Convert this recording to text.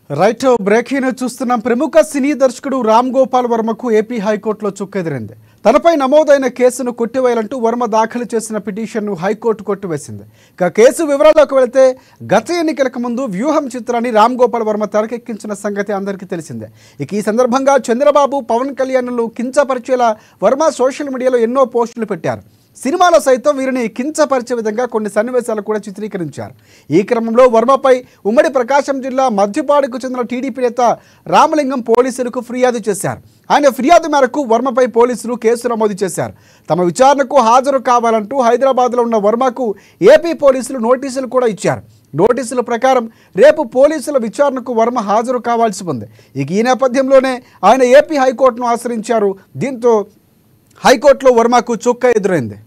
Right breaking చూస్తున్నాం. ప్రముఖ సినీ దర్శకుడు రామ్ గోపాల్ వర్మకు ఏపీ హైకోర్టులో చుక్కెదిరింది. తనపై నమోదైన కేసును కొట్టివేయాలంటూ వర్మ దాఖలు చేసిన పిటిషన్ను హైకోర్టు కొట్టివేసింది. ఇక కేసు వివరాల్లోకి వెళితే గత ఎన్నికలకు ముందు వ్యూహం చిత్రాన్ని రామ్ గోపాల్ వర్మ తెరకెక్కించిన సంగతి అందరికీ తెలిసిందే. ఇక ఈ సందర్భంగా చంద్రబాబు, పవన్ కళ్యాణ్లు కించపరిచేలా వర్మ సోషల్ మీడియాలో ఎన్నో పోస్టులు పెట్టారు. సినిమాలో సైతం వీరిని కించపరిచే విధంగా కొన్ని సన్నివేశాలు కూడా చిత్రీకరించారు. ఈ క్రమంలో వర్మపై ఉమ్మడి ప్రకాశం జిల్లా మధ్యపాడుకు చెందిన టీడీపీ నేత రామలింగం పోలీసులకు ఫిర్యాదు చేశారు. ఆయన ఫిర్యాదు మేరకు వర్మపై పోలీసులు కేసు నమోదు చేశారు. తమ విచారణకు హాజరు కావాలంటూ హైదరాబాద్లో ఉన్న వర్మకు ఏపీ పోలీసులు నోటీసులు కూడా ఇచ్చారు. నోటీసుల ప్రకారం రేపు పోలీసుల విచారణకు వర్మ హాజరు కావాల్సి ఉంది. ఇక ఈ నేపథ్యంలోనే ఆయన ఏపీ హైకోర్టును ఆశ్రయించారు. దీంతో హైకోర్టులో వర్మకు చుక్క ఎదురైంది.